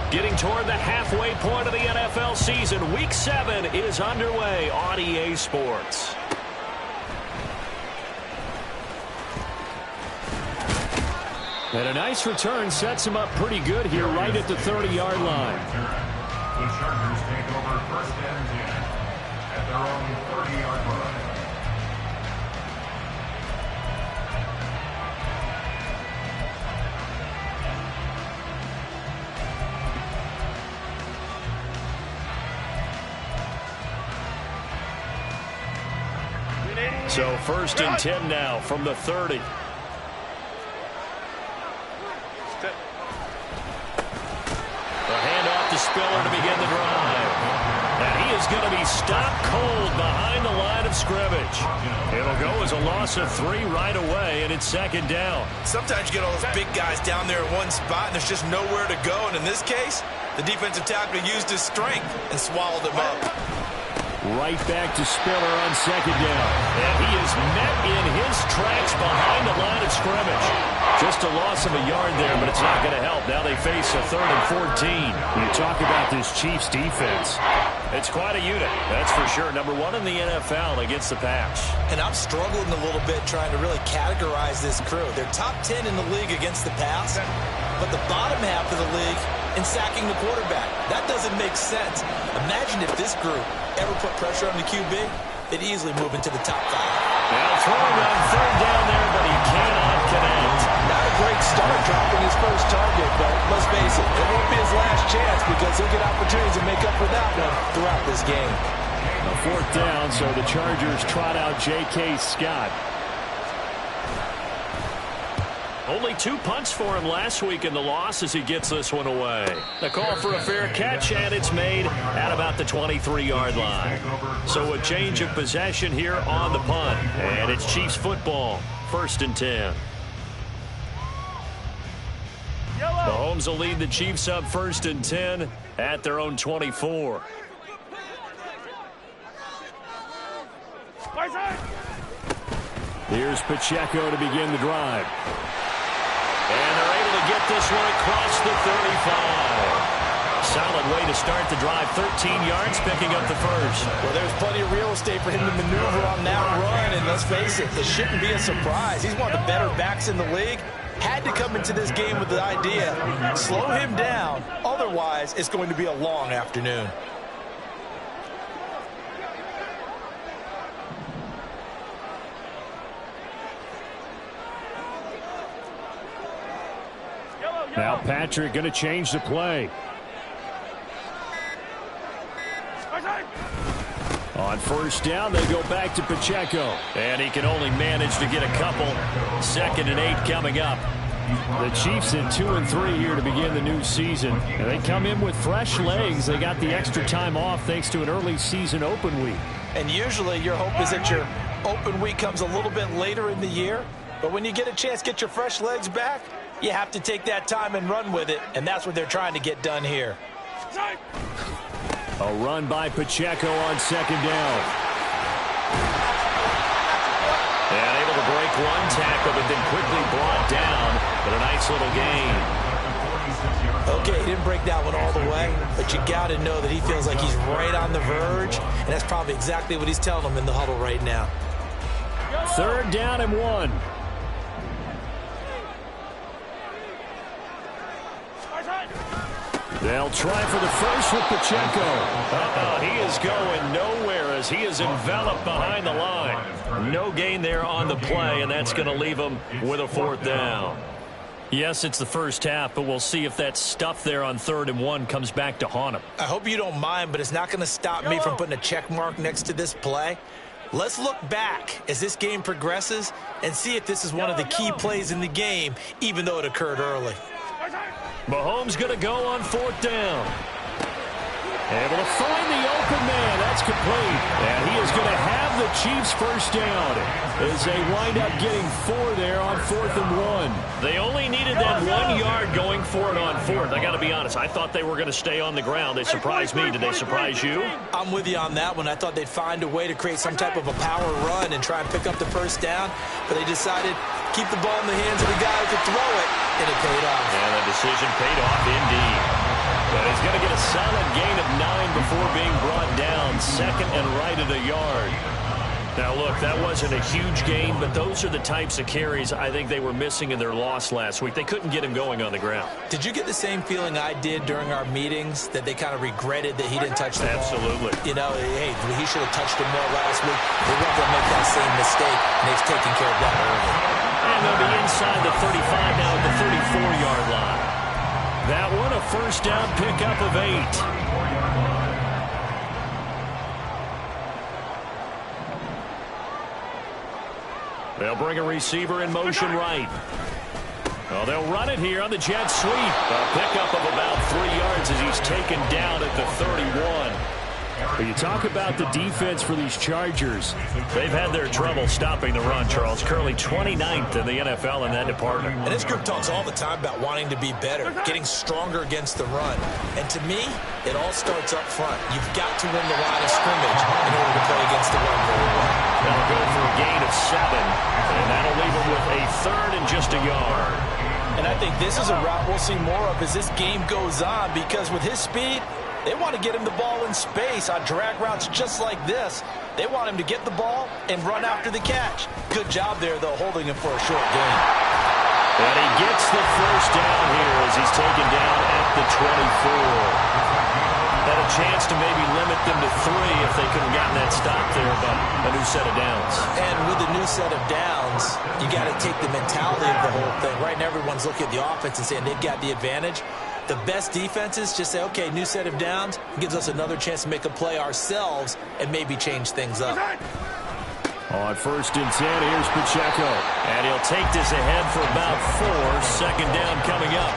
Getting toward the halfway point of the NFL season. Week 7 is underway on EA Sports. And a nice return sets him up pretty good here right at the 30-yard line. The Chargers take over first and 10 at their own 30-yard line. So first and 10 now from the 30. The handoff to Spiller to begin the drive. And he is going to be stopped cold behind the line of scrimmage. It'll go as a loss of 3 right away, and it's second down. Sometimes you get all those big guys down there in one spot, and there's just nowhere to go. And in this case, the defensive tackle used his strength and swallowed him up. Right back to Spiller on second down. And he is met in his tracks behind the line of scrimmage. Just a loss of a yard there, but it's not going to help. Now they face a 3rd and 14. You talk about this Chiefs defense. It's quite a unit, that's for sure. Number 1 in the NFL against the pass. And I'm struggling a little bit trying to really categorize this crew. They're top 10 in the league against the pass, but the bottom half of the league in sacking the quarterback. That doesn't make sense. Imagine if this group ever put pressure on the QB, they'd easily move into the top 5. Now throwing on 3rd down there, but he cannot connect. Not a great start dropping his first target, but let's face it, it won't be his last chance because he'll get opportunities to make up for that one throughout this game. 4th down, so the Chargers trot out J.K. Scott. Only 2 punts for him last week in the loss as he gets this one away. The call for a fair catch, and it's made at about the 23-yard line. So a change of possession here on the punt, and it's Chiefs football, 1st and 10. Mahomes will lead the Chiefs up 1st and 10 at their own 24. Here's Pacheco to begin the drive. And they're able to get this one across the 35. Solid way to start the drive. 13 yards, picking up the first. Well, there's plenty of real estate for him to maneuver on that run, and let's face it, it shouldn't be a surprise. He's one of the better backs in the league. Had to come into this game with the idea, slow him down, otherwise it's going to be a long afternoon. Now Patrick going to change the play. On 1st down, they go back to Pacheco. And he can only manage to get a couple. 2nd and 8 coming up. The Chiefs at 2 and 3 here to begin the new season. And they come in with fresh legs. They got the extra time off thanks to an early season open week. And usually your hope is that your open week comes a little bit later in the year. But when you get a chance to get your fresh legs back, you have to take that time and run with it, and that's what they're trying to get done here. A run by Pacheco on 2nd down. And able to break one tackle, but then quickly brought down. But a nice little gain. Okay, he didn't break that one all the way, but you got to know that he feels like he's right on the verge, and that's probably exactly what he's telling them in the huddle right now. 3rd down and 1. They'll try for the first with Pacheco. He is going nowhere as he is enveloped behind the line. No gain there on the play, and that's going to leave him with a 4th down. Yes, it's the first half, but we'll see if that stuff there on 3rd and 1 comes back to haunt him. I hope you don't mind, but it's not going to stop me from putting a check mark next to this play. Let's look back as this game progresses and see if this is one of the key plays in the game, even though it occurred early. Mahomes going to go on 4th down. Able to find the open man. That's complete. And he is going to have the Chiefs first down as they wind up getting 4 there on 4th and 1. They only needed that 1 yard going for it on 4th. I got to be honest. I thought they were going to stay on the ground. They surprised me. Did they surprise you? I'm with you on that one. I thought they'd find a way to create some type of a power run and try and pick up the first down. But they decided keep the ball in the hands of the guy who could throw it, and it paid off. And the decision paid off indeed. But He's going to get a solid gain of 9 before being brought down. Second and right at a yard. Now, look, that wasn't a huge gain, but those are the types of carries I think they were missing in their loss last week. They couldn't get him going on the ground. Did you get the same feeling I did during our meetings, that they kind of regretted that he didn't touch the ball? Absolutely. You know, hey, he should have touched him more last week. They weren't going to make that same mistake, and they've taken care of that early. And they'll be inside the 35 now at the 34-yard line. That one a first down pickup of 8. They'll bring a receiver in motion right. Well, they'll run it here on the jet sweep. A pickup of about 3 yards as he's taken down at the 31. But you talk about the defense for these Chargers. They've had their trouble stopping the run, Charles. Currently 29th in the NFL in that department. And this group talks all the time about wanting to be better, getting stronger against the run. And to me, it all starts up front. You've got to win the line of scrimmage in order to play against the run very well. They'll go for a gain of 7, and that'll leave them with a third and just a yard. And I think this is a route we'll see more of as this game goes on, because with his speed, they want to get him the ball in space on drag routes just like this. They want him to get the ball and run after the catch. Good job there, though, holding him for a short gain. And he gets the first down here as he's taken down at the 24. Had a chance to maybe limit them to 3 if they could have gotten that stop there, but a new set of downs. And with the new set of downs, you got to take the mentality of the whole thing. Right now, everyone's looking at the offense and saying they've got the advantage. The best defenses just say, okay, new set of downs. It gives us another chance to make a play ourselves and maybe change things up. On first and 10, here's Pacheco. And he'll take this ahead for about 4. Second down coming up.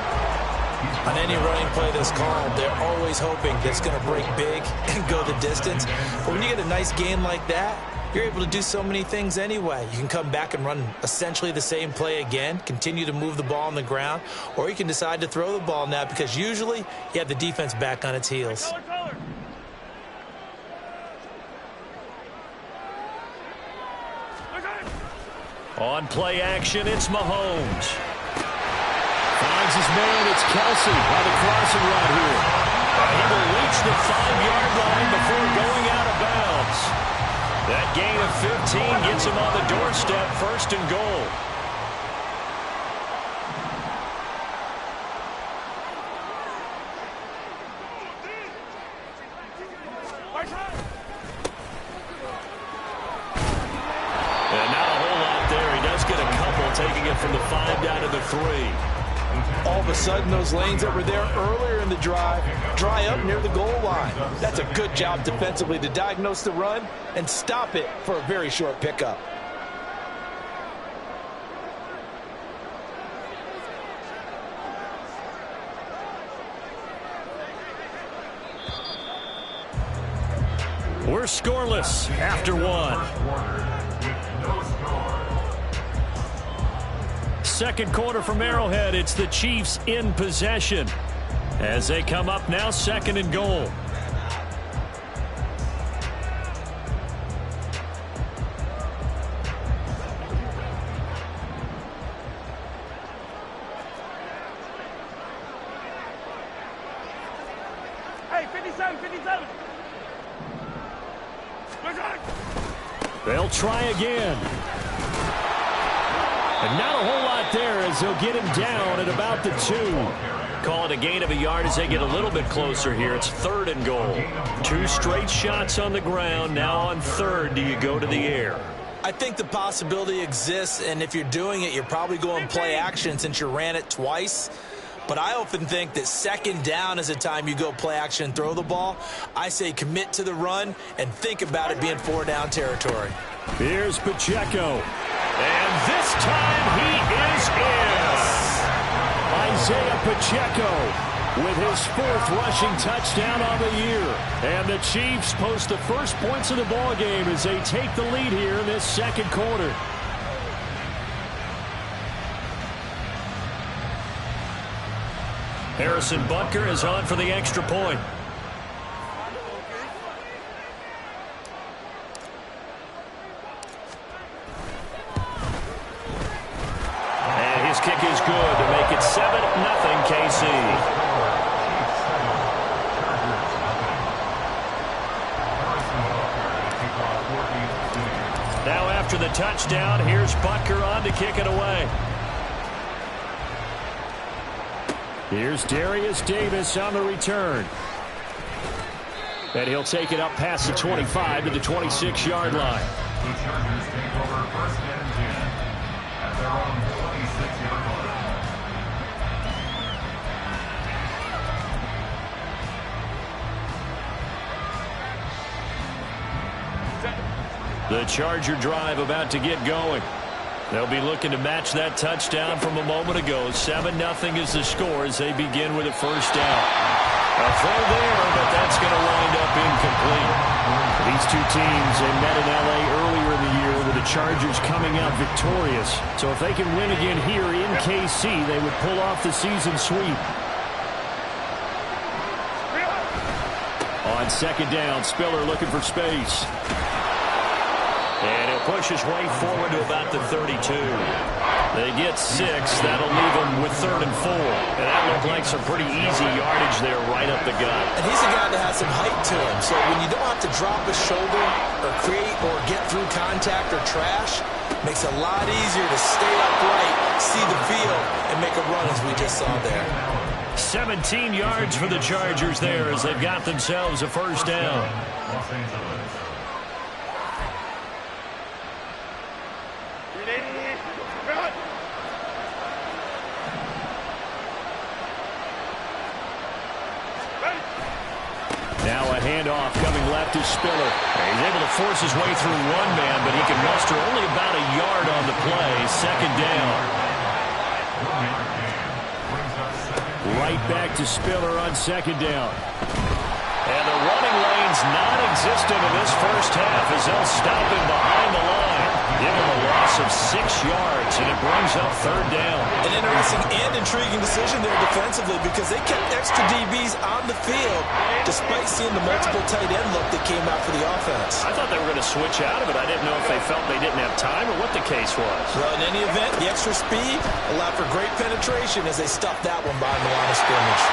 On any running play that's called, they're always hoping that it's going to break big and go the distance. But when you get a nice gain like that, you're able to do so many things anyway. You can come back and run essentially the same play again, continue to move the ball on the ground, or you can decide to throw the ball now because usually you have the defense back on its heels. On play action, it's Mahomes. Finds his man, it's Kelsey on the crossing route here. He will reach the 5-yard line before going out of bounds. That gain of 15 gets him on the doorstep, first and goal. And not a whole lot there. He does get a couple, taking it from the 5 down to the 3. All of a sudden, those lanes that were there earlier in the drive dry up near the goal line. That's a good job defensively to diagnose the run and stop it for a very short pickup. We're scoreless after 1. Second quarter from Arrowhead, it's the Chiefs in possession as they come up now, second and goal. Hey, 57, 57. They'll try again. And not a whole lot there as they'll get him down at about the 2. Call it a gain of a yard as they get a little bit closer here. It's third and goal. 2 straight shots on the ground. Now on third, do you go to the air? I think the possibility exists, and if you're doing it, you're probably going play action since you ran it twice. But I often think that second down is the time you go play action and throw the ball. I say commit to the run and think about it being 4-down territory. Here's Pacheco. And this time he is in. Isaiah Pacheco with his 4th rushing touchdown on the year. And the Chiefs post the first points of the ball game as they take the lead here in this second quarter. Harrison Butker is on for the extra point. His kick is good to make it 7-0 KC. the touchdown. Here's Butker on to kick it away. Here's Darius Davis on the return. And he'll take it up past the 25 to the 26-yard line. The Chargers take over first and 10 at their own 26-yard line. The Charger drive about to get going. They'll be looking to match that touchdown from a moment ago. 7-0 is the score as they begin with a first down. A throw there, but that's going to wind up incomplete. These two teams, they met in L.A. earlier in the year with the Chargers coming out victorious. So if they can win again here in KC, they would pull off the season sweep. On second down, Spiller looking for space. And he'll push his way forward to about the 32. They get 6. That'll leave them with 3rd and 4. And that looked like some pretty easy yardage there right up the gut. And he's a guy that has some height to him. So when you don't have to drop a shoulder or create or get through contact or trash, makes it a lot easier to stay upright, see the field, and make a run as we just saw there. 17 yards for the Chargers there as they've got themselves a first down. Los Angeles. Now a handoff coming left to Spiller. He's able to force his way through one man, but he can muster only about a yard on the play. Second down. Right back to Spiller on second down. And the running lane's non-existent in this first half as they'll stop him behind the line. Give him a loss of 6 yards, and it brings up third down. An interesting and intriguing decision there defensively because they kept extra DBs on the field despite seeing the multiple tight end look that came out for the offense. I thought they were going to switch out of it. I didn't know if they felt they didn't have time or what the case was. Well, in any event, the extra speed allowed for great penetration as they stuffed that one behind the line of scrimmage.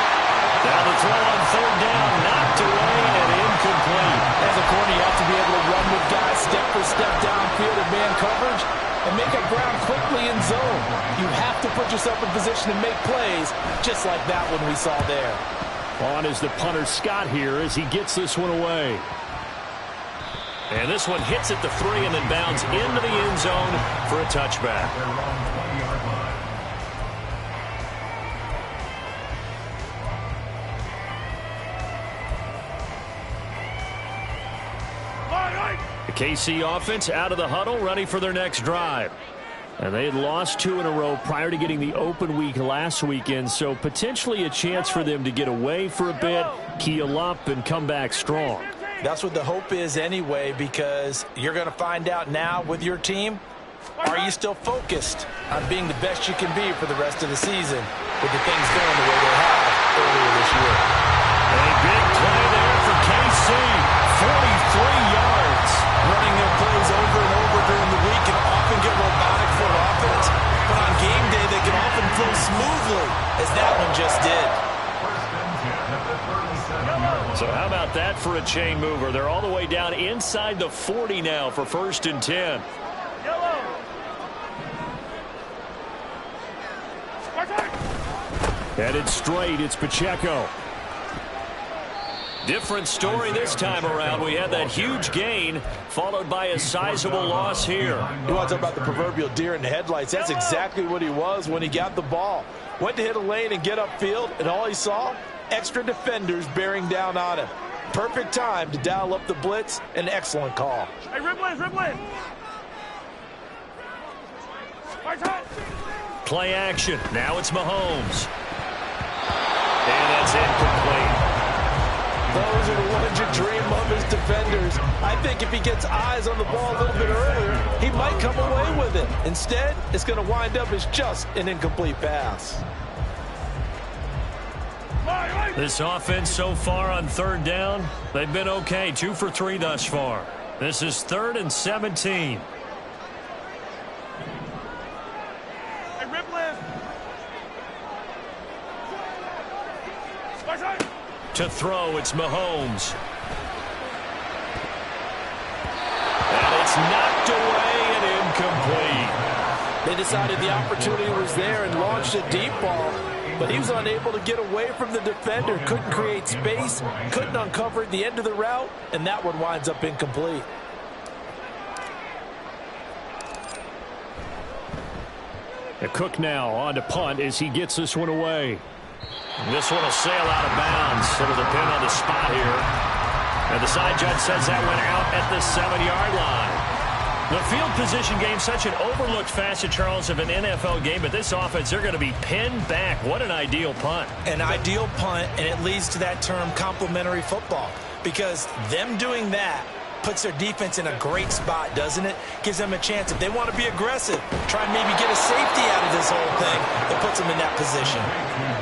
Now the throw on third down, knocked away and incomplete. As a corner, you have to be able to run with guys step for step downfield in man coverage and make up ground quickly in zone. You have to put yourself in position to make plays, just like that one we saw there. On is the punter Scott here as he gets this one away. And this one hits at the 3 and then bounds into the end zone for a touchback. Their own 20-yard line. The KC offense out of the huddle, ready for their next drive. And they had lost 2 in a row prior to getting the open week last weekend, so potentially a chance for them to get away for a bit, keel up, and come back strong. That's what the hope is anyway, because you're going to find out now with your team, are you still focused on being the best you can be for the rest of the season with the things going the way they have earlier this year? A big play there for KC, 43 yards. Running their plays over and over during the week can often get robotic for offense, but on game day they can often flow smoothly, as that one just did. First and 10 at the 37. So how about that for a chain mover? They're all the way down inside the 40 now for first and 10. Headed straight, it's Pacheco. Different story this time around. We had that huge gain, followed by a sizable loss here. You want to talk about the proverbial deer in the headlights. That's exactly what he was when he got the ball. Went to hit a lane and get upfield, and all he saw, extra defenders bearing down on him. Perfect time to dial up the blitz. An excellent call. Hey, Ripley. Play action. Now it's Mahomes. And that's incomplete. Those are the ones you dream of as defenders. I think if he gets eyes on the ball a little bit earlier, he might come away with it. Instead, it's going to wind up as just an incomplete pass. This offense so far on third down, they've been okay. 2 for 3 thus far. This is 3rd and 17. Hey, Ripley. To throw, it's Mahomes. And it's knocked away and decided the opportunity was there and launched a deep ball, but he was unable to get away from the defender, couldn't create space, couldn't uncover the end of the route, and that one winds up incomplete. The Cook now on to punt as he gets this one away. This one will sail out of bounds. So the pin on the spot here. And the side judge says that went out at the 7-yard line. The field position game, such an overlooked facet, Charles, of an NFL game. But this offense, they're going to be pinned back. What an ideal punt. An ideal punt, and it leads to that term complementary football. Because them doing that puts their defense in a great spot, doesn't it? Gives them a chance. If they want to be aggressive, try and maybe get a safety out of this whole thing, it puts them in that position.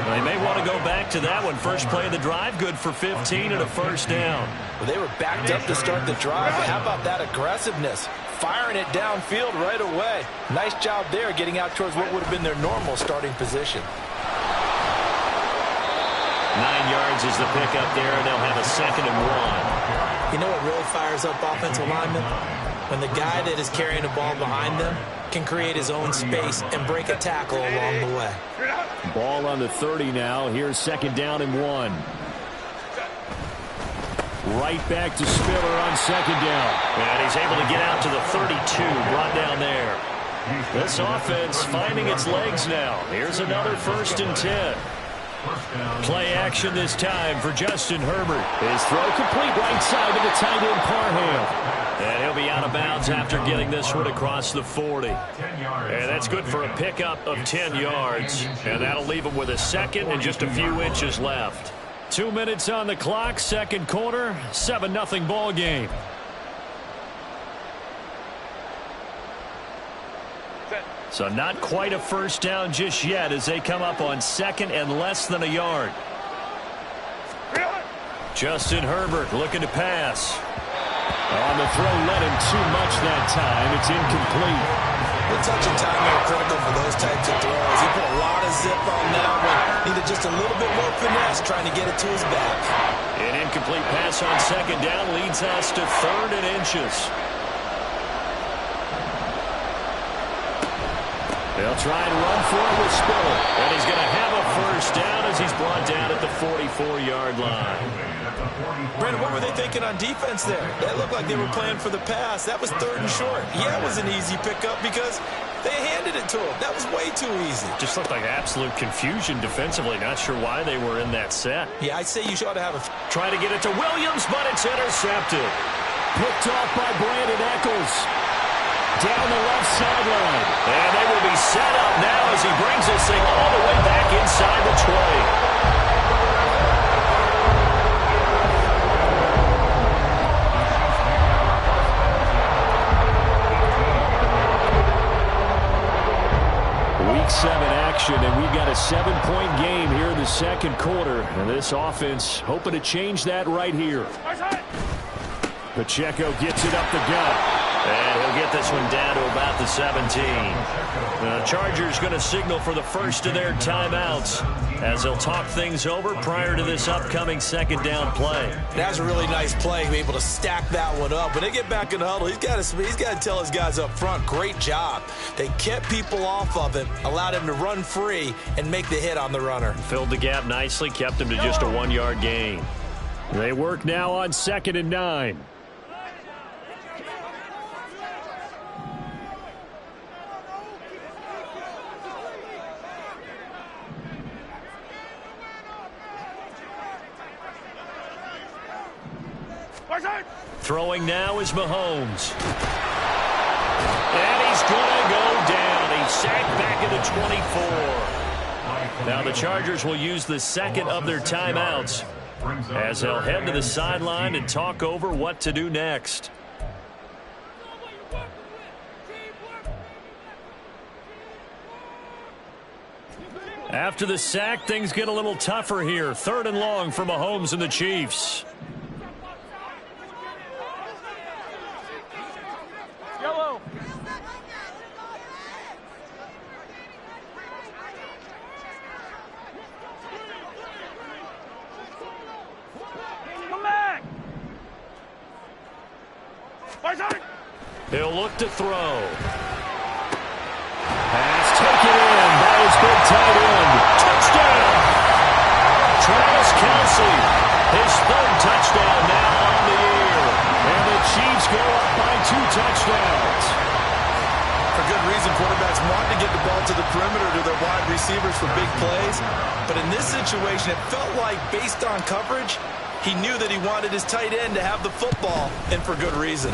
They may want to go back to that one. First play of the drive, good for 15 and a first down. Well, they were backed up to start the drive, but how about that aggressiveness? Firing it downfield right away. Nice job there getting out towards what would have been their normal starting position. 9 yards is the pickup there, and they'll have a 2nd and 1. You know what really fires up offensive linemen? When the guy that is carrying the ball behind them can create his own space and break a tackle along the way. Ball on the 30 now. Here's 2nd down and 1. Right back to Spiller on 2nd down. And he's able to get out to the 32, brought down there. This offense finding its legs now. Here's another 1st and 10. Play action this time for Justin Herbert. His throw complete right side to the tight end Parham. And he'll be out of bounds after getting this one across the 40. And that's good for a pickup of 10 yards. And that'll leave him with a 2nd and just a few inches left. 2 minutes on the clock, 2nd quarter, 7-0 ball game. So not quite a first down just yet as they come up on 2nd and less than a yard. Justin Herbert looking to pass. On the throw, let him too much that time. It's incomplete. The touch and timing are critical for those types of throws. He put a lot of zip on that one. Needed just a little bit more finesse trying to get it to his back. An incomplete pass on 2nd down leads us to 3rd and inches. They'll try and run for it with Spiller. And he's going to have a first down as he's brought down at the 44-yard line. Brandon, what were they thinking on defense there? That looked like they were playing for the pass. That was 3rd and short. Yeah, it was an easy pickup because they handed it to him. That was way too easy. Just looked like absolute confusion defensively. Not sure why they were in that set. Yeah, I'd say you ought to have a... Try to get it to Williams, but it's intercepted. Picked off by Brandon Echols. Down the left sideline. And they will be set up now as he brings this thing all the way back inside the 20. Week 7 action, and we've got a 7-point game here in the 2nd quarter. And this offense hoping to change that right here. Pacheco gets it up the gut. And he'll get this one down to about the 17. The Chargers going to signal for the first of their timeouts as they'll talk things over prior to this upcoming 2nd down play. That was a really nice play, be able to stack that one up. When they get back in the huddle, he's got to tell his guys up front, great job. They kept people off of him, allowed him to run free and make the hit on the runner. Filled the gap nicely, kept him to just a 1-yard gain. They work now on 2nd and 9. Throwing now is Mahomes. And he's going to go down. He's sacked back at the 24. Now the Chargers will use the 2nd of their timeouts as they'll head to the sideline and talk over what to do next. After the sack, things get a little tougher here. 3rd and long for Mahomes and the Chiefs. Yellow. Come back. He'll look to throw. tight end. Touchdown! Travis Kelce, his third touchdown now on the year. And the Chiefs go up by 2 touchdowns. For good reason, quarterbacks want to get the ball to the perimeter to their wide receivers for big plays. But in this situation, it felt like, based on coverage, he knew that he wanted his tight end to have the football, and for good reason.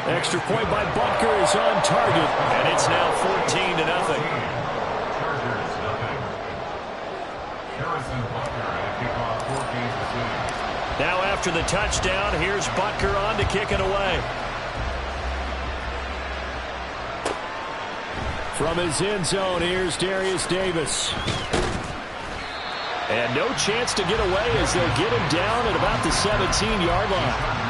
Extra point by Butker is on target, and it's now 14-0. Now after the touchdown, here's Butker on to kick it away. From his end zone, here's Darius Davis. And no chance to get away as they'll get him down at about the 17-yard line.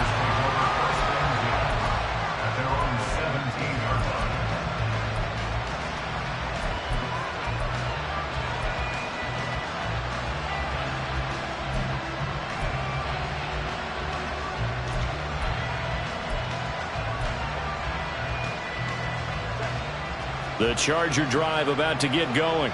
The Charger drive about to get going.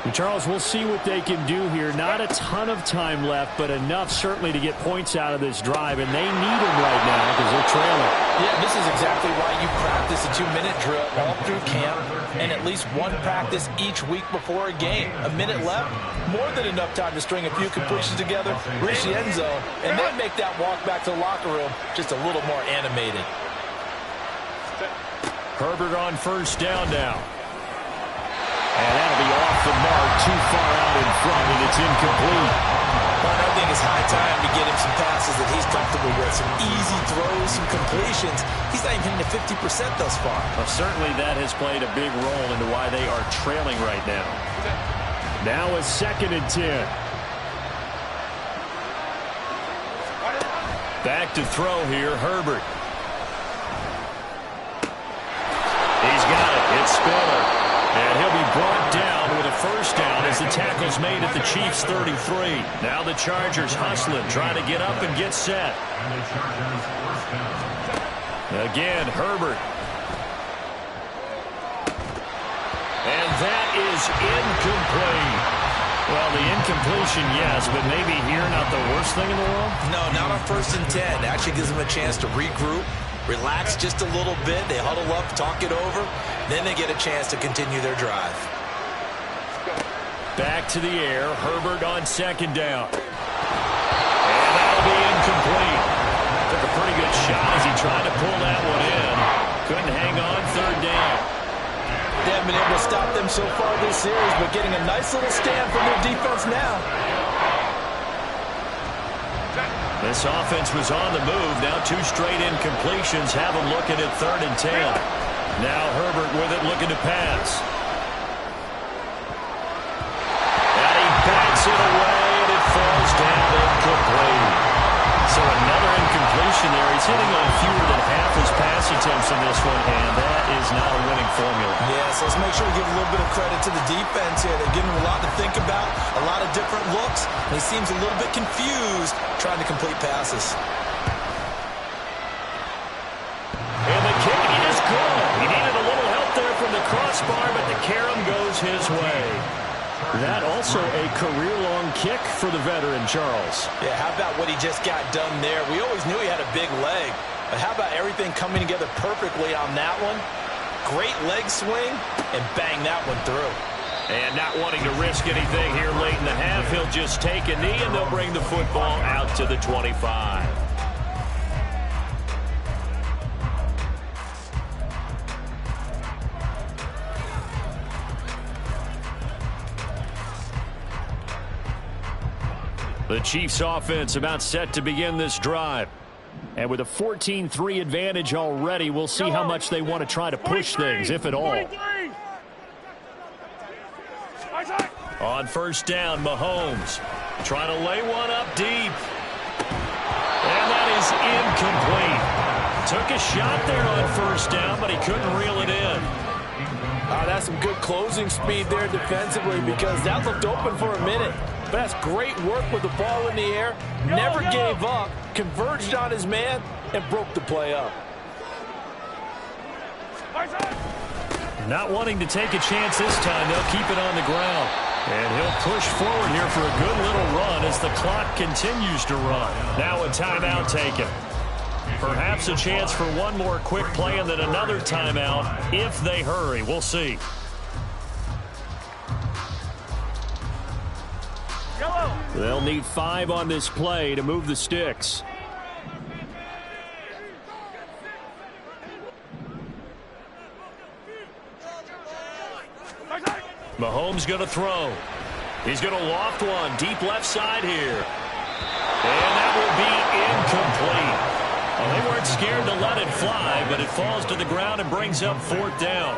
And Charles, we'll see what they can do here. Not a ton of time left, but enough certainly to get points out of this drive, and they need them right now because they're trailing. Yeah, this is exactly why you practice a 2-minute drill all through camp and at least one practice each week before a game. A minute left, more than enough time to string a few completions together, reach the end zone, and then make that walk back to the locker room just a little more animated. Herbert on first down now. And that'll be off the mark, too far out in front, and it's incomplete. Well, I think it's high time to get him some passes that he's comfortable with. Some easy throws, some completions. He's not even hitting the 50% thus far. Well, certainly that has played a big role into why they are trailing right now. Now a 2nd and 10. Back to throw here, Herbert. He's got it. It's Spiller. And he'll be brought down with a first down as the tackle's made at the Chiefs' 33. Now the Chargers hustling, trying to get up and get set. Again, Herbert. And that is incomplete. Well, the incompletion, yes, but maybe here not the worst thing in the world? No, not on 1st and 10. Actually gives them a chance to regroup, relax just a little bit. They huddle up, talk it over. Then they get a chance to continue their drive. Back to the air. Herbert on 2nd down. And that'll be incomplete. Took a pretty good shot as he tried to pull that one in. Couldn't hang on 3rd down. They haven't been able to stop them so far this series, but getting a nice little stand from their defense now. This offense was on the move. Now 2 straight incompletions have them looking at 3rd and 10. Now Herbert with it, looking to pass. And he backs it away, and it falls down incomplete. So another incompletion there. He's hitting on fewer than half his pass attempts in this one, and that is not a winning formula. Yes, let's make sure we give a little bit of credit to the defense here. They're giving him a lot to think about, a lot of different looks, and he seems a little bit confused trying to complete passes. And the kick is good. He needed a little help there from the crossbar, but the carom goes his way. That also a career-long kick for the veteran, Charles. Yeah, how about what he just got done there? We always knew he had a big leg, but how about everything coming together perfectly on that one? Great leg swing, and bang that one through. And not wanting to risk anything here late in the half, he'll just take a knee, and they'll bring the football out to the 25. The Chiefs offense about set to begin this drive. And with a 14-3 advantage already, we'll see how much they want to try to push things, if at all. On first down, Mahomes trying to lay one up deep. And that is incomplete. Took a shot there on first down, but he couldn't reel it in. That's some good closing speed there defensively, because that looked open for a minute. But that's great work with the ball in the air. Never gave up, converged on his man, and broke the play up. Not wanting to take a chance this time, they'll keep it on the ground. And he'll push forward here for a good little run as the clock continues to run. Now a timeout taken. Perhaps a chance for one more quick play and then another timeout if they hurry. We'll see. They'll need 5 on this play to move the sticks. Mahomes going to throw. He's going to loft one deep left side here. And that will be incomplete. Well, they weren't scared to let it fly, but it falls to the ground and brings up 4th down.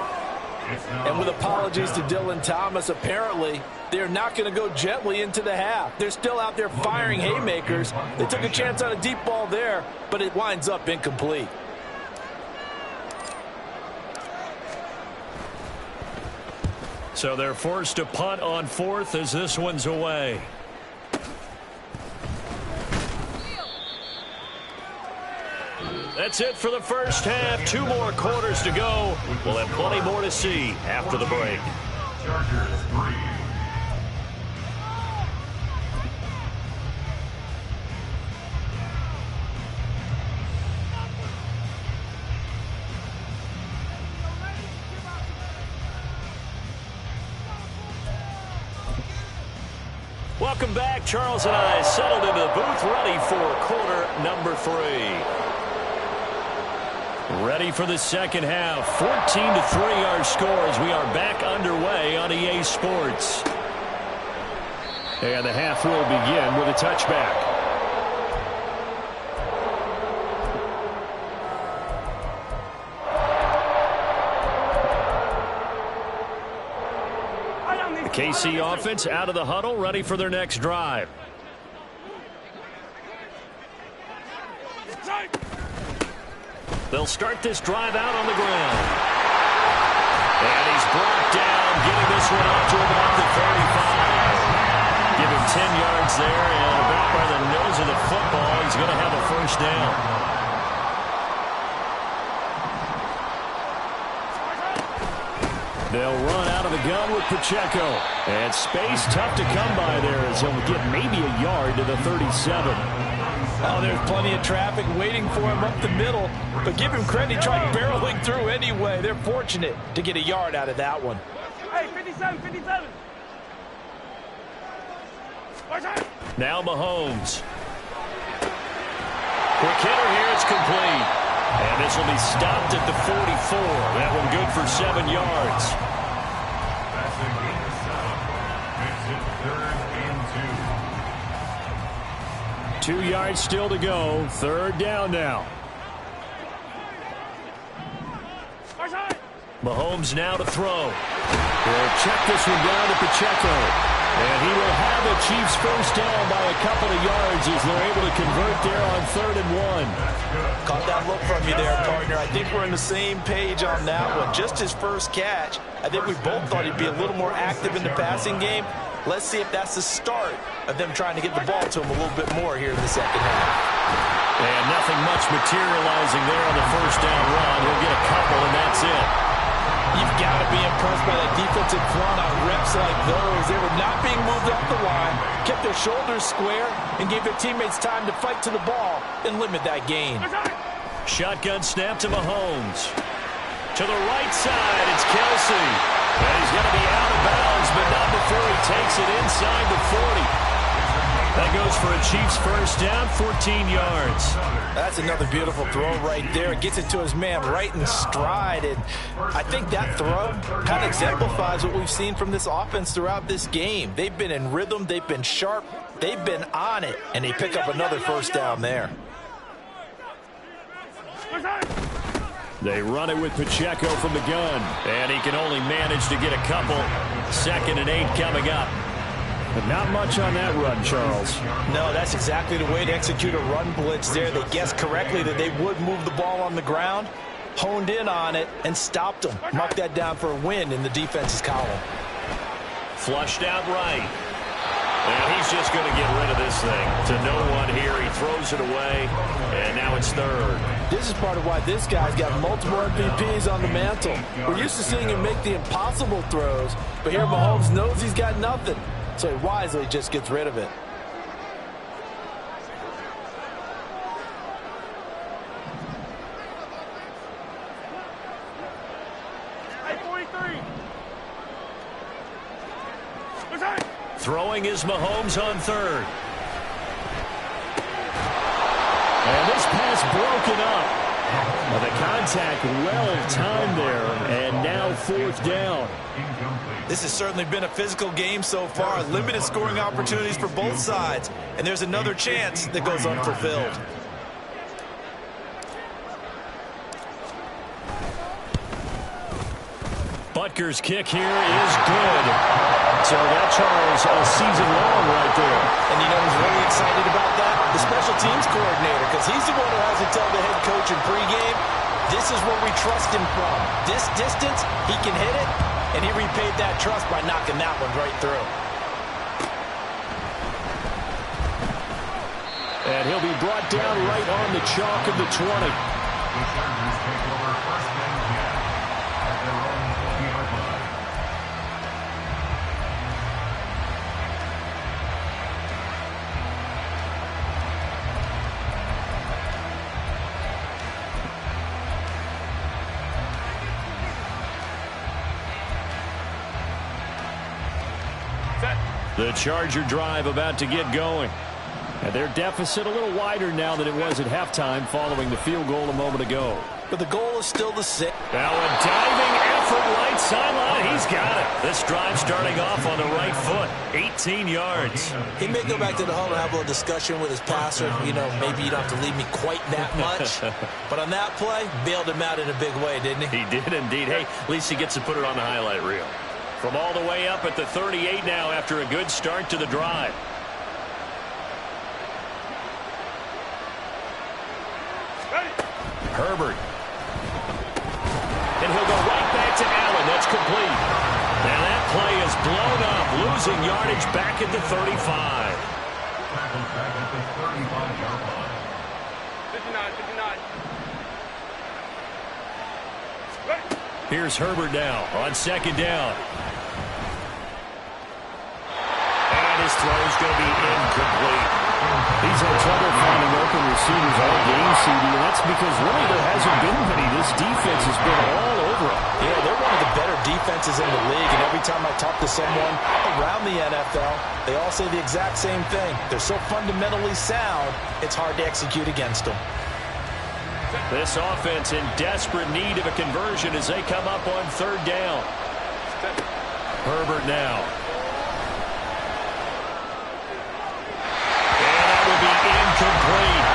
And with apologies to Dylan Thomas, apparently they're not going to go gently into the half. They're still out there firing haymakers. They took a chance on a deep ball there, but it winds up incomplete. So they're forced to punt on 4th as this one's away. That's it for the first half. 2 more quarters to go. We'll have plenty more to see after the break. Chargers 3. Welcome back. Charles and I settled into the booth, ready for quarter number 3. Ready for the second half. 14-3 our scores. We are back underway on EA Sports. And the half will begin with a touchback. The KC offense out of the huddle, ready for their next drive. They'll start this drive out on the ground. And he's brought down, getting this one out to about the 35. Give him 10 yards there, and about by the nose of the football, he's going to have a first down. They'll run out of the gun with Pacheco. And space tough to come by there as he'll get maybe a yard to the 37. Oh, there's plenty of traffic waiting for him up the middle. But give him credit, he tried barreling through anyway. They're fortunate to get a yard out of that one. Hey, 57, 57. Now Mahomes. Quick hitter here, it's complete. And this will be stopped at the 44. That one good for 7 yards. That's a gain of 7. Makes it 3rd and 2. 2 yards still to go. 3rd down now. Mahomes now to throw. He'll check this one down to Pacheco. And he will have the Chiefs first down by a couple of yards as they're able to convert there on 3rd and 1. Caught that look from you there, partner. I think we're on the same page on that one. Just his first catch. I think we both thought he'd be a little more active in the passing game. Let's see if that's the start of them trying to get the ball to him a little bit more here in the second half. And nothing much materializing there on the first down run. He'll get a couple, and that's it. You've got to be impressed by that defensive front on reps like those. They were not being moved off the line, kept their shoulders square, and gave their teammates time to fight to the ball and limit that gain. Shotgun snap to Mahomes. To the right side, it's Kelsey. And he's going to be out of bounds, but not before he takes it inside the 40. That goes for a Chiefs first down, 14 yards. That's another beautiful throw right there. It gets it to his man right in stride. And I think that throw kind of exemplifies what we've seen from this offense throughout this game. They've been in rhythm. They've been sharp. They've been on it. And they pick up another first down there. They run it with Pacheco from the gun. And he can only manage to get a couple. 2nd and 8 coming up. But not much on that run, Charles. No, that's exactly the way to execute a run blitz there. They guessed correctly that they would move the ball on the ground, honed in on it, and stopped them. Mark that down for a win in the defense's column. Flushed out right. And he's he's just going to get rid of this thing. To no one here. He throws it away, and now it's third. This is part of why this guy's got multiple MVPs on the mantle. We're used to seeing him make the impossible throws, but here Mahomes knows he's got nothing, so he wisely just gets rid of it. Throwing is Mahomes on third. And this pass broken up. Well, the contact well timed there, and now fourth down. This has certainly been a physical game so far. Limited scoring opportunities for both sides. And there's another chance that goes unfulfilled. Butker's kick here is good. So that Charles a season long right there. And you know who's really excited about that? The special teams coordinator, because he's the one who has to tell the head coach in pregame, this is where we trust him from. This distance, he can hit it, and he repaid that trust by knocking that one right through. And he'll be brought down right on the chalk of the 20. The Chargers take over first and 10 at their own 40-yard line. The Charger drive about to get going. And their deficit a little wider now than it was at halftime following the field goal a moment ago. But the goal is still the same. Now a diving effort right sideline. He's got it. This drive starting off on the right foot. 18 yards. He may go back to the huddle and have a little discussion with his passer. You know, maybe you don't have to leave me quite that much. But on that play, bailed him out in a big way, didn't he? He did indeed. Hey, at least he gets to put it on the highlight reel. From all the way up at the 38 now after a good start to the drive. Herbert. And he'll go right back to Allen. That's complete. Now that play is blown up, losing yardage back at the 35. Tackles back at the 35-yard line. 59. Here's Herbert now on second down. And his throw is going to be incomplete. He's had trouble finding open receivers all game, CD, and that's because really there hasn't been many. This defense has been all over him. Yeah, they're one of the better defenses in the league, and every time I talk to someone around the NFL, they all say the exact same thing. They're so fundamentally sound, it's hard to execute against them. This offense in desperate need of a conversion as they come up on third down. Herbert now. Incomplete.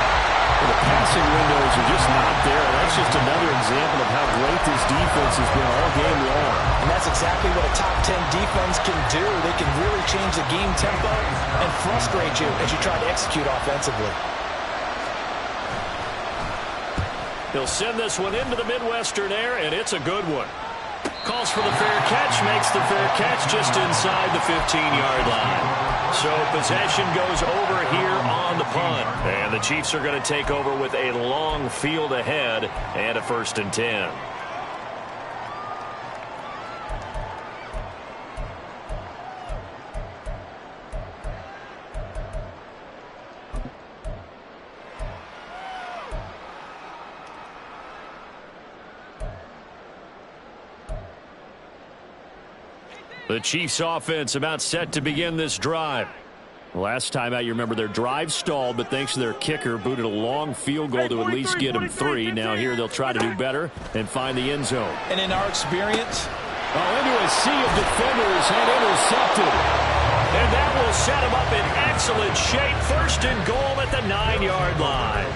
Well, the passing windows are just not there. That's just another example of how great this defense has been all game long. And that's exactly what a top 10 defense can do. They can really change the game tempo and frustrate you as you try to execute offensively. He'll send this one into the Midwestern air, and it's a good one. Calls for the fair catch, makes the fair catch just inside the 15-yard line. So possession goes over here on the punt. And the Chiefs are going to take over with a long field ahead and a 1st and 10. The Chiefs offense about set to begin this drive. Last time out, you remember their drive stalled, but thanks to their kicker, booted a long field goal to at least get them 3. Now here they'll try to do better and find the end zone. And in our experience, into a sea of defenders and intercepted. And that will set them up in excellent shape. 1st and goal at the 9-yard line.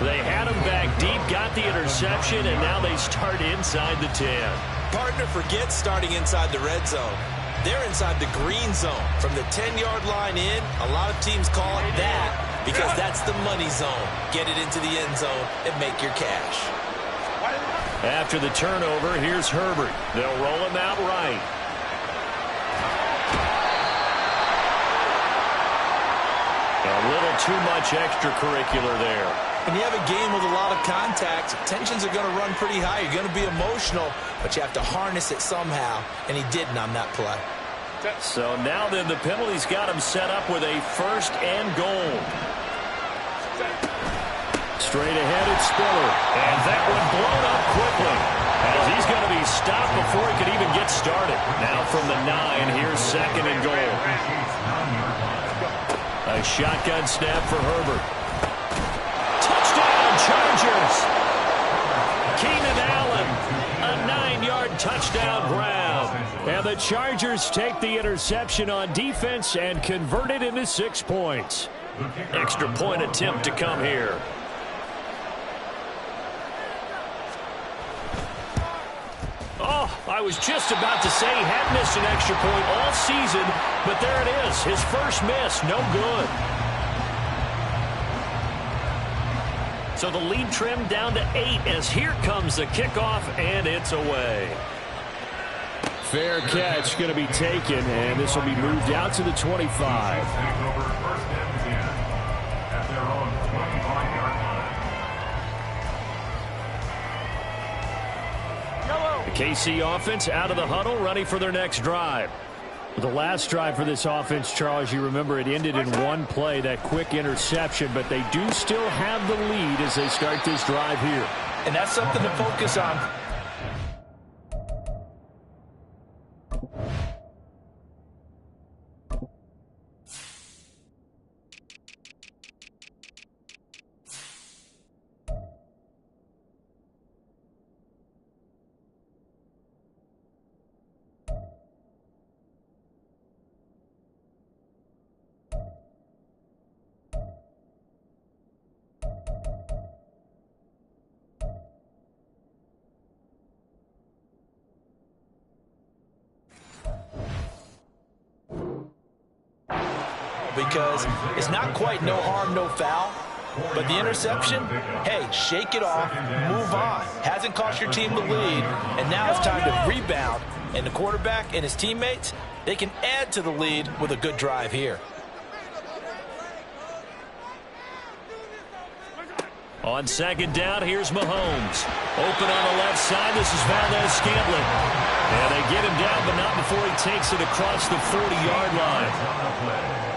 They had him back deep, got the interception, and now they start inside the 10. partner forgets starting inside the red zone. They're inside the green zone. From the 10-yard line in, a lot of teams call it that because that's the money zone. Get it into the end zone and make your cash. After the turnover, here's Herbert. They'll roll him out right. too much extracurricular there. When you have a game with a lot of contact, tensions are going to run pretty high. You're going to be emotional, but you have to harness it somehow, and he didn't on that play. So now then the penalty's got him set up with a 1st and goal. Straight ahead, it's Spiller. And that one blown up quickly, as he's going to be stopped before he could even get started. Now from the 9, here's 2nd and goal. A shotgun snap for Herbert. Touchdown, Chargers! Keenan Allen, a 9-yard touchdown grab. And the Chargers take the interception on defense and convert it into 6 points. Extra point attempt to come here. Oh, I was just about to say he hadn't missed an extra point all season, but there it is, his first miss, no good. So the lead trimmed down to 8 as here comes the kickoff, and it's away. Fair catch going to be taken, and this will be moved out to the 25. The KC offense out of the huddle, ready for their next drive. The last drive for this offense, Charles, you remember it ended in one play, that quick interception, but they do still have the lead as they start this drive here. And that's something to focus on. Because it's not quite no harm, no foul. But the interception, hey, shake it off, move on. Hasn't cost your team the lead, and now it's time to rebound. And the quarterback and his teammates, they can add to the lead with a good drive here. On 2nd down, here's Mahomes. Open on the left side, this is Valdez-Scantling. And they get him down, but not before he takes it across the 40-yard line.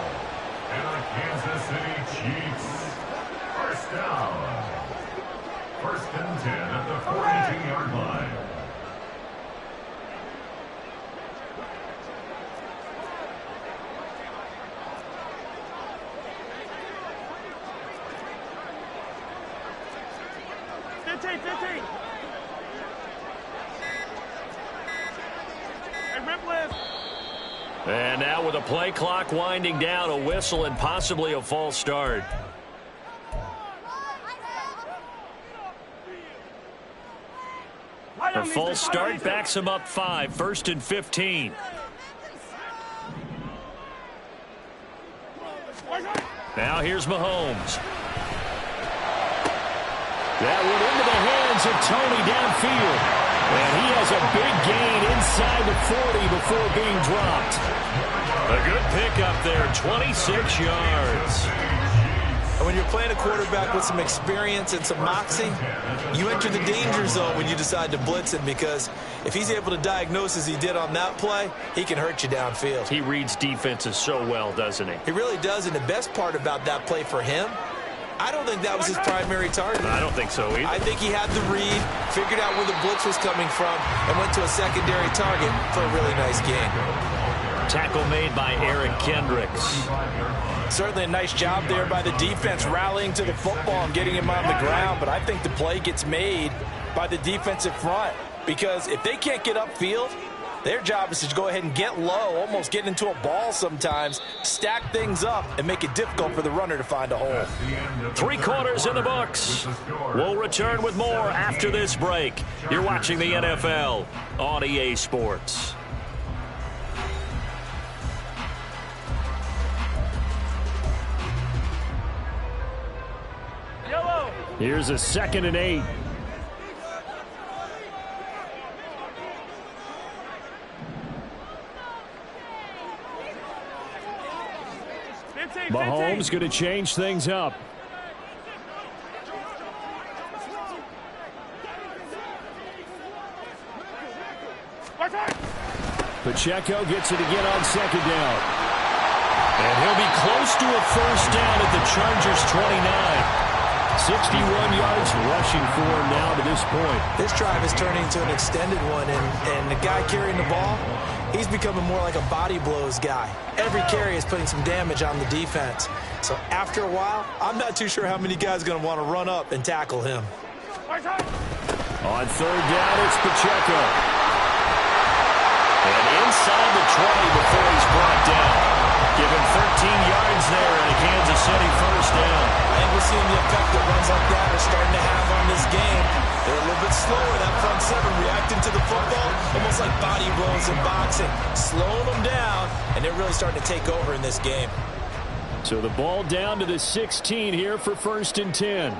Kansas City Chiefs. First down. 1st and 10 at the 42-yard line. And now with a play clock winding down, a whistle and possibly a false start. A false start backs him up 5, 1st and 15. Now here's Mahomes. That went into the hands of Tony downfield. And he has a big gain inside the 40 before being dropped. A good pickup there, 26 yards. And when you're playing a quarterback with some experience and some moxie, you enter the danger zone when you decide to blitz him, because if he's able to diagnose as he did on that play, he can hurt you downfield. He reads defenses so well, doesn't he? He really does, and the best part about that play for him, I don't think that was his primary target. I don't think so either. I think he had the read, figured out where the blitz was coming from, and went to a secondary target for a really nice gain. Tackle made by Eric Kendricks. Certainly a nice job there by the defense, rallying to the football and getting him on the ground. But I think the play gets made by the defensive front, because if they can't get upfield, their job is to go ahead and get low, almost get into a ball sometimes, stack things up, and make it difficult for the runner to find a hole. 3 quarters in the books. We'll return with more after this break. You're watching the NFL on EA Sports. Here's a 2nd and 8. Mahomes going to change things up. Pacheco gets it again on second down. And he'll be close to a first down at the Chargers' 29. 61 yards rushing for him now to this point. This drive is turning into an extended one, and the guy carrying the ball, he's becoming more like a body blows guy. Every carry is putting some damage on the defense. So after a while, I'm not too sure how many guys are going to want to run up and tackle him. On third down, it's Pacheco. And inside the 20 before he's brought down. Give him 13 yards there and a Kansas City first down. I think we're seeing the effect that runs like that are starting to have on this game. They're a little bit slower, that front seven, reacting to the football, almost like body blows in boxing, slowing them down, and they're really starting to take over in this game. So the ball down to the 16 here for first and 10.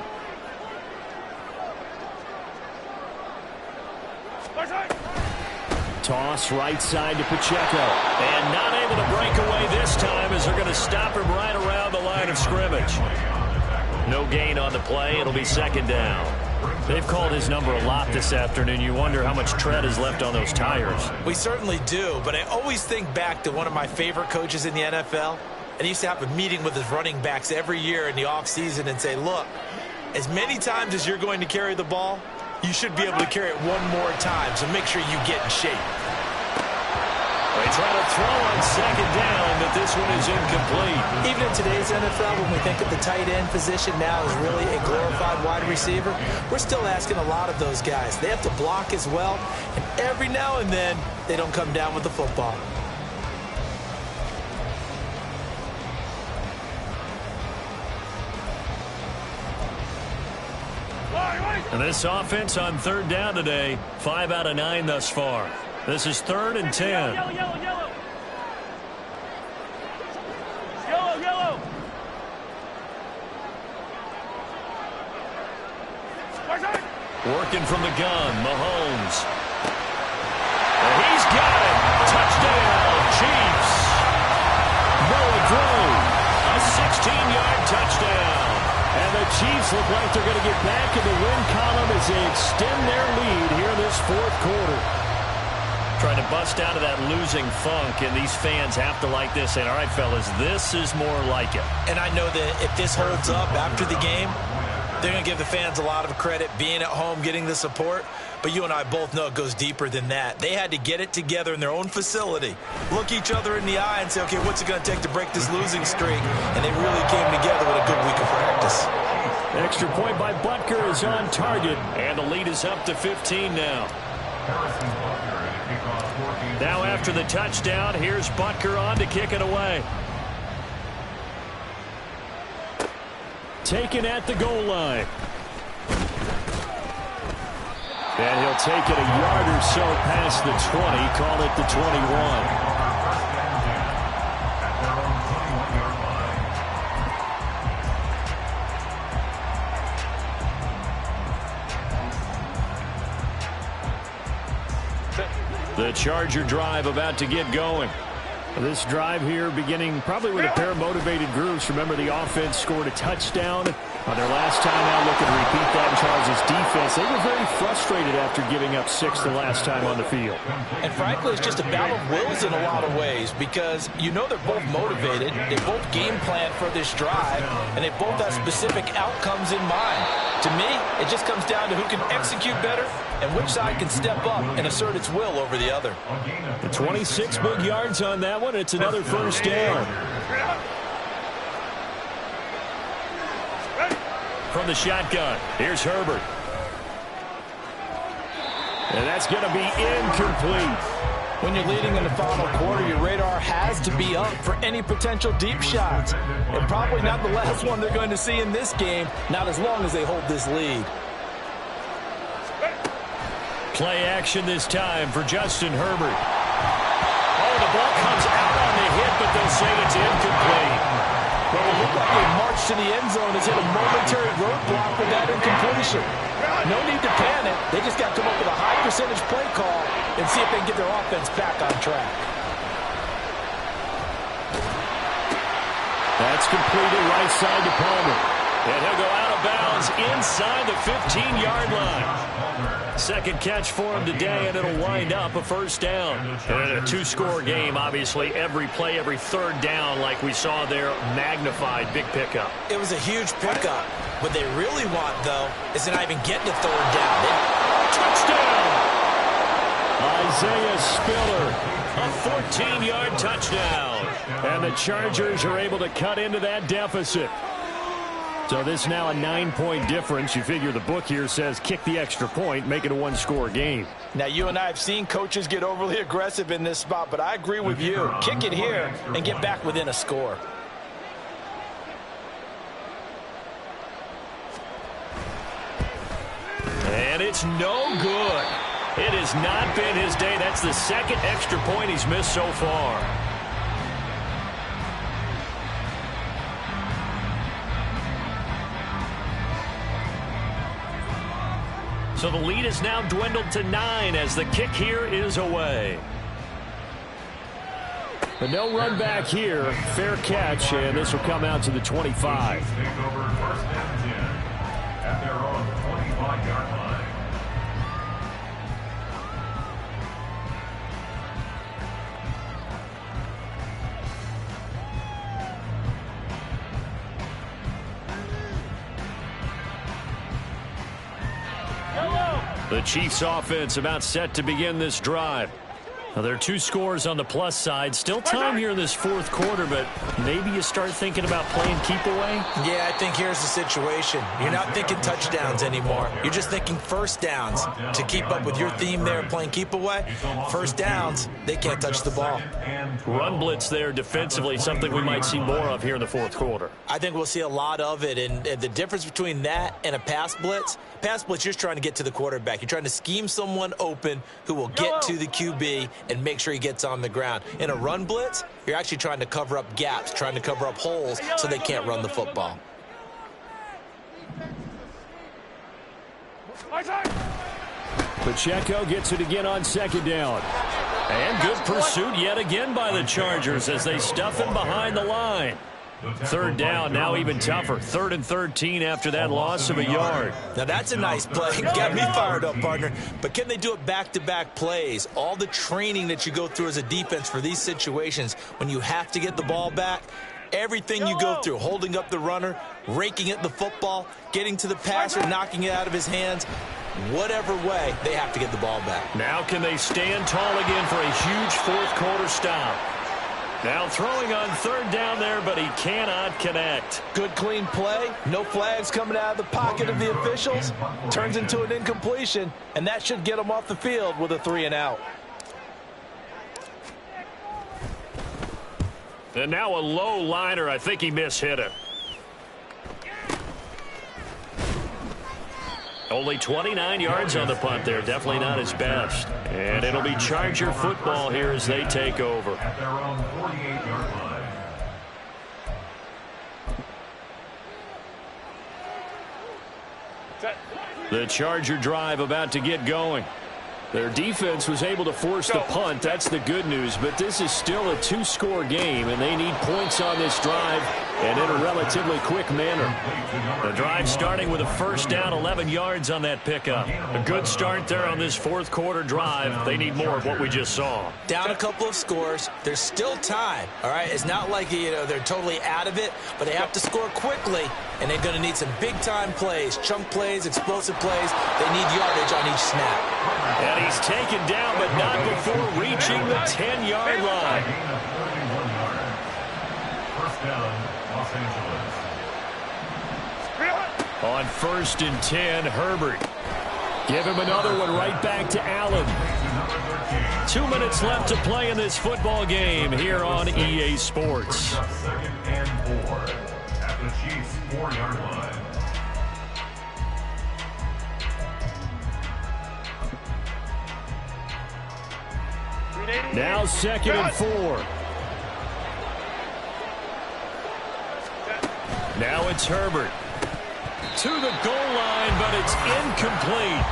Toss right side to Pacheco. And not able to break away this time as they're going to stop him right around the line of scrimmage. No gain on the play. It'll be second down. They've called his number a lot this afternoon. You wonder how much tread is left on those tires. We certainly do, but I always think back to one of my favorite coaches in the NFL. And he used to have a meeting with his running backs every year in the offseason and say, look, as many times as you're going to carry the ball, you should be able to carry it one more time, so make sure you get in shape. They try to throw on second down, but this one is incomplete. Even in today's NFL, when we think of the tight end position now as really a glorified wide receiver, we're still asking a lot of those guys. They have to block as well, and every now and then, they don't come down with the football. And this offense on third down today, 5 out of 9 thus far. This is third and 10. Yellow. Yellow. Working from the gun, Mahomes. And he's got it. Touchdown, Chiefs. Noah drove. A 16-yard touchdown. And the Chiefs look like they're going to get back in the win column as they extend their lead here in this fourth quarter. Trying to bust out of that losing funk, and these fans have to like this. And all right, fellas, this is more like it. And I know that if this holds up after the game, they're going to give the fans a lot of credit, being at home, getting the support. But you and I both know it goes deeper than that. They had to get it together in their own facility, look each other in the eye and say, okay, what's it going to take to break this losing streak? And they really came together with a good week of practice. Extra point by Butker is on target, and the lead is up to 15 now. Now after the touchdown, here's Butker on to kick it away. Taken at the goal line. And he'll take it a yard or so past the 20, call it the 21. The Charger drive about to get going. This drive here beginning probably with a pair of motivated groups. Remember, the offense scored a touchdown on their last time out. Looking to repeat that in Chargers' defense. They were very frustrated after giving up 6 the last time on the field. And frankly, it's just a battle of wills in a lot of ways, because you know they're both motivated. They both game plan for this drive, and they both have specific outcomes in mind. To me, it just comes down to who can execute better and which side can step up and assert its will over the other. The 26 big yards on that one. It's another first down. From the shotgun, here's Herbert. And that's going to be incomplete. When you're leading in the final quarter, your radar has to be up for any potential deep shots. And probably not the last one they're going to see in this game, not as long as they hold this lead. Play action this time for Justin Herbert. Oh, the ball comes out on the hit, but they'll say it's incomplete. Well, it looked like a march to the end zone has hit a momentary roadblock with that incompletion. No need to panic. They just got to come up with a high percentage play call and see if they can get their offense back on track. That's completed right side to Palmer. And he'll go out of bounds inside the 15-yard line. Second catch for him today, and it'll wind up a first down. And a two-score game, obviously, every play, every third down, like we saw there, magnified, big pickup. It was a huge pickup. What they really want, though, is to not even get to third down. Touchdown! Isaiah Spiller, a 14-yard touchdown. And the Chargers are able to cut into that deficit. So this is now a 9-point difference. You figure the book here says kick the extra point, make it a one-score game. Now, you and I have seen coaches get overly aggressive in this spot, but I agree with you. Kick it here and get back within a score. And it's no good. It has not been his day. That's the second extra point he's missed so far. So the lead is now dwindled to 9 as the kick here is away. But no run back here. Fair catch, and this will come out to the 25. Take over first and 10 at their own 25-yard line. The Chiefs offense about set to begin this drive. Now, there are 2 scores on the plus side. Still time here in this fourth quarter, but maybe you start thinking about playing keep away? Yeah, I think here's the situation. You're not thinking touchdowns anymore. You're just thinking first downs. To keep up with your theme there, playing keep away, first downs, they can't touch the ball. Run blitz there defensively, something we might see more of here in the fourth quarter. I think we'll see a lot of it, and the difference between that and a pass blitz, you're just trying to get to the quarterback. You're trying to scheme someone open who will get to the QB and make sure he gets on the ground. In a run blitz, you're actually trying to cover up gaps, trying to cover up holes so they can't run the football. Pacheco gets it again on second down. And good pursuit yet again by the Chargers as they stuff him behind the line. Third down, now even tougher. 3rd and 13 after that loss of a yard. Now that's a nice play. Got me fired up, partner. But can they do it back-to-back plays? All the training that you go through as a defense for these situations, when you have to get the ball back, everything you go through, holding up the runner, raking at the football, getting to the passer, knocking it out of his hands, whatever way, they have to get the ball back. Now can they stand tall again for a huge fourth quarter stop? Now throwing on third down there, but he cannot connect. Good clean play. No flags coming out of the pocket of the officials. Turns into an incompletion, and that should get him off the field with a 3 and out. And now a low liner. I think he mishit it. Only 29 yards on the punt there. Definitely not his best. And it'll be Charger football here as they take over. At their own 48-yard line. The Charger drive about to get going. Their defense was able to force the punt. That's the good news. But this is still a 2-score game, and they need points on this drive and in a relatively quick manner. The drive starting with a first down, 11 yards on that pickup. A good start there on this fourth quarter drive. They need more of what we just saw. Down a couple of scores. There's still time. All right, it's not like they're totally out of it, but they have to score quickly, and they're going to need some big-time plays, chunk plays, explosive plays. They need yardage on each snap. And he's taken down, but not before reaching the 10-yard line. First down, Los Angeles. On 1st and 10, Herbert. Give him another one right back to Allen. 2 minutes left to play in this football game here on EA Sports. 2nd and 4 at the Chiefs' 4-yard line. Now 2nd and 4. Now it's Herbert. To the goal line, but it's incomplete.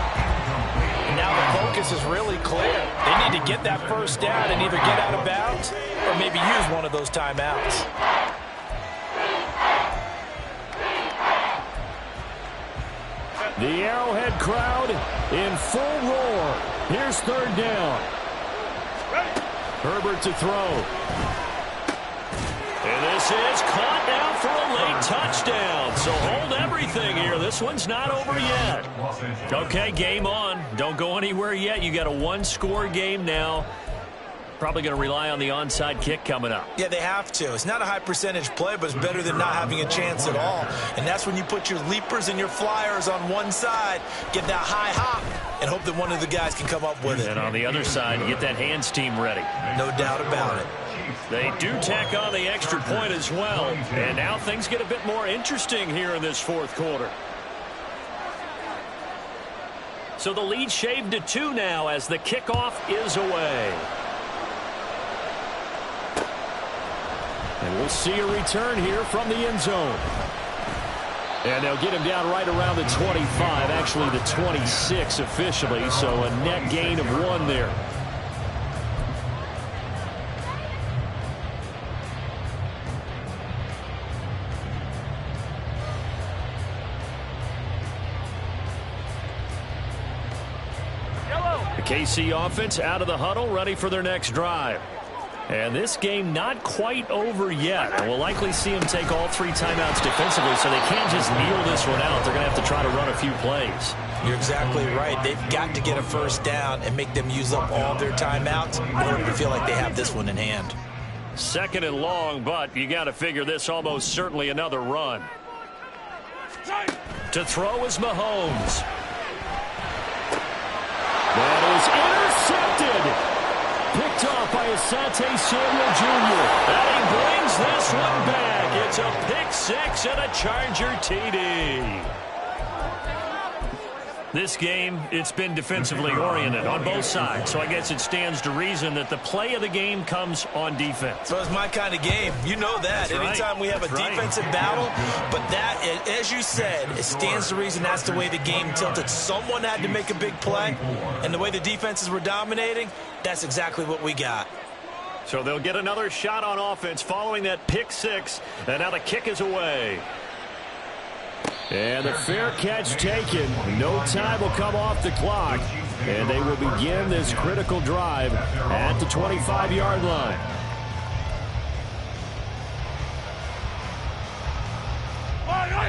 Now the focus is really clear. They need to get that first down and either get out of bounds or maybe use one of those timeouts. The Arrowhead crowd in full roar. Here's third down. Herbert to throw. And this is caught now for a late touchdown. So hold everything here. This one's not over yet. Okay, game on. Don't go anywhere yet. You got a one-score game now. Probably going to rely on the onside kick coming up. Yeah, they have to. It's not a high percentage play, but it's better than not having a chance at all. And that's when you put your leapers and your flyers on one side, get that high hop, and hope that one of the guys can come up with it. And on the other side, get that hands team ready. No doubt about it. They do tack on the extra point as well. And now things get a bit more interesting here in this fourth quarter. So the lead shaved to 2 now as the kickoff is away. And we'll see a return here from the end zone. And they'll get him down right around the 25, actually the 26 officially, so a net gain of 1 there. The KC offense out of the huddle, ready for their next drive. And this game not quite over yet. And we'll likely see them take all 3 timeouts defensively, so they can't just kneel this one out. They're going to have to try to run a few plays. You're exactly right. They've got to get a first down and make them use up all their timeouts in order to feel like they have this one in hand. 2nd and long, but you got to figure this almost certainly another run. To throw is Mahomes. That is intercepted. Picked off by Asante Samuel Jr. And he brings this one back. It's a pick 6 and a Charger TD. This game, it's been defensively oriented on both sides. So I guess it stands to reason that the play of the game comes on defense. So it's my kind of game. You know that. That's anytime right. we have a That's defensive battle. But that, as you said, it stands to reason that's the way the game tilted. Someone had to make a big play. And the way the defenses were dominating, that's exactly what we got. So they'll get another shot on offense following that pick 6. And now the kick is away. And the fair catch taken. No time will come off the clock. And they will begin this critical drive at the 25-yard line.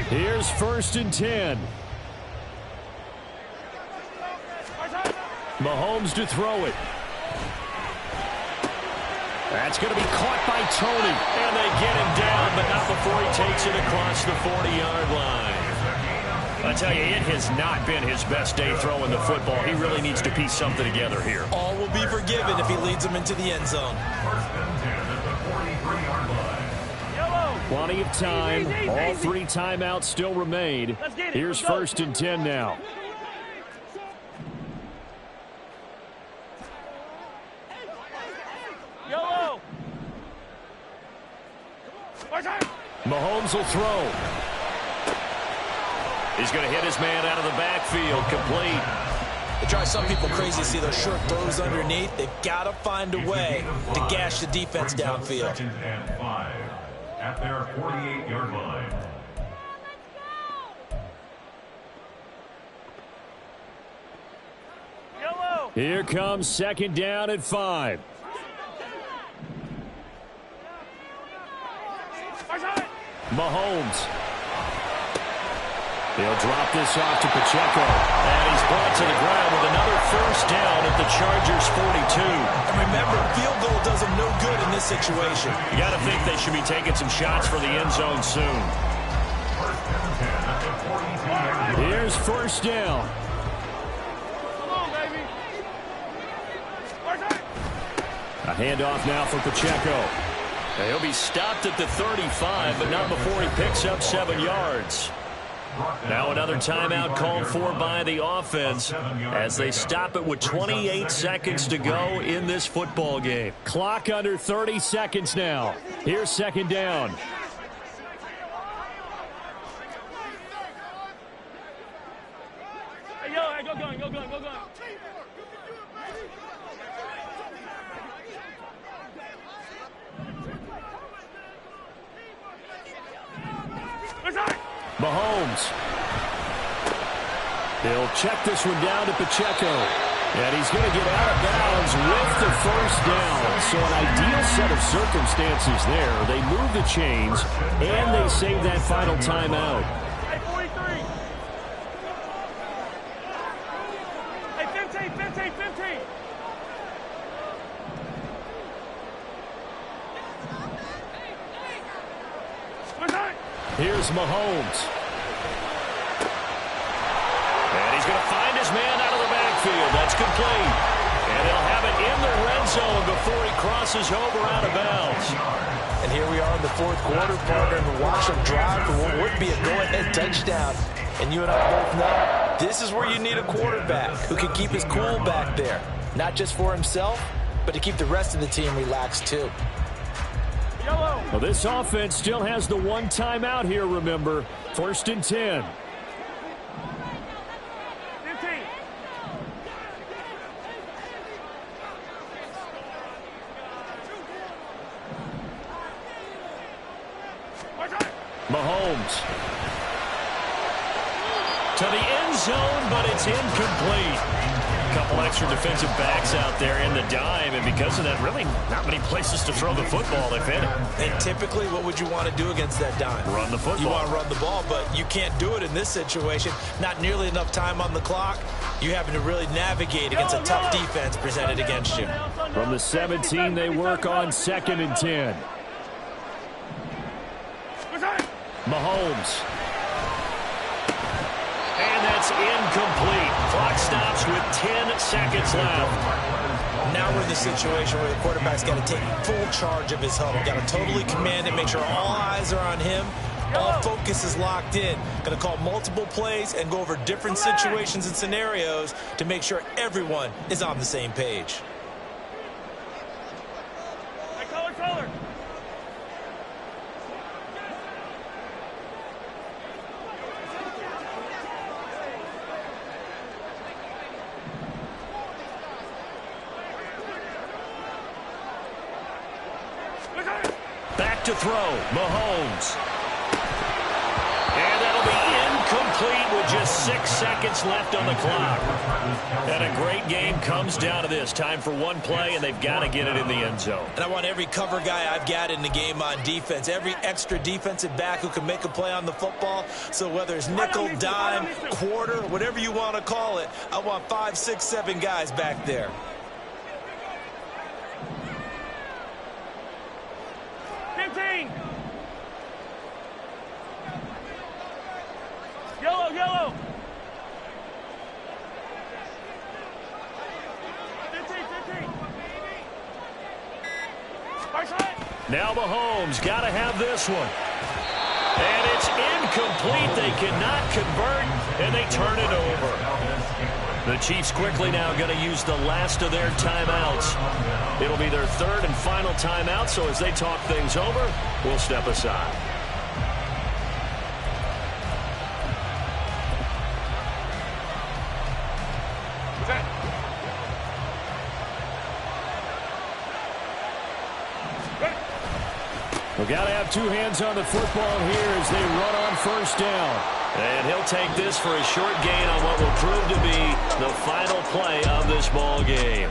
Here's 1st and 10. Mahomes to throw it. That's going to be caught by Tony. And they get him down, but not before he takes it across the 40-yard line. I tell you, it has not been his best day throwing the football. He really needs to piece something together here. All will be forgiven if he leads them into the end zone. Plenty of time. All 3 timeouts still remain. Here's 1st and 10 now. Mahomes will throw. He's going to hit his man out of the backfield, complete. It drives some people crazy to see those short throws underneath. They've got to find a way to gash the defense downfield. 2nd and 5 at their 48-yard line. Here comes 2nd down at 5. Mahomes. He'll drop this off to Pacheco. And he's brought to the ground with another 1st down at the Chargers' 42. And remember, field goal does them no good in this situation. You got to think they should be taking some shots for the end zone soon. Here's 1st down. A handoff now for Pacheco. And he'll be stopped at the 35, but not before he picks up 7 yards. Now another timeout called for by the offense as they stop it with 28 seconds to go in this football game. Clock under 30 seconds now. Here's 2nd down. Go. Mahomes. He'll check this one down to Pacheco. And he's going to get out of bounds with the first down. So an ideal set of circumstances there. They move the chains, and they save that final timeout. Hey, 43. Hey, 15. Here's Mahomes. And he's going to find his man out of the backfield. That's complete. And he'll have it in the red zone before he crosses over out of bounds. And here we are in the fourth quarter, partner, and watch him drive for what would be a go-ahead touchdown. And you and I both know this is where you need a quarterback who can keep his cool back there. Not just for himself, but to keep the rest of the team relaxed too. Well, this offense still has the one timeout here, remember. 1st and 10. 15. Mahomes. To the end zone, but it's incomplete. A couple extra defensive backs out there in the dime, and because of that, really not many places to throw the football, if any. And typically, what would you want to do against that dime? Run the football. You want to run the ball, but you can't do it in this situation. Not nearly enough time on the clock. You having to really navigate against a tough defense presented against you. From the 17, they work on 2nd and 10. Mahomes. And that's incomplete. Clock stops with 10 seconds left. Now we're in the situation where the quarterback's got to take full charge of his huddle. Got to totally command it, make sure all eyes are on him. All focus is locked in. Going to call multiple plays and go over different situations and scenarios to make sure everyone is on the same page. Hey, color. Back to throw. Mahomes. And that'll be incomplete with just 6 seconds left on the clock. And a great game comes down to this. Time for one play, and they've got to get it in the end zone. And I want every cover guy I've got in the game on defense, every extra defensive back who can make a play on the football. So whether it's nickel, dime, quarter, whatever you want to call it, I want 5, 6, 7 guys back there. Yellow. 15. Now Mahomes got to have this one. And it's incomplete. They cannot convert, and they turn it over. The Chiefs quickly now going to use the last of their timeouts. It'll be their 3rd and final timeout, so as they talk things over, we'll step aside. We've got to have two hands on the football here as they run on 1st down. And he'll take this for a short gain on what will prove to be the final play of this ball game.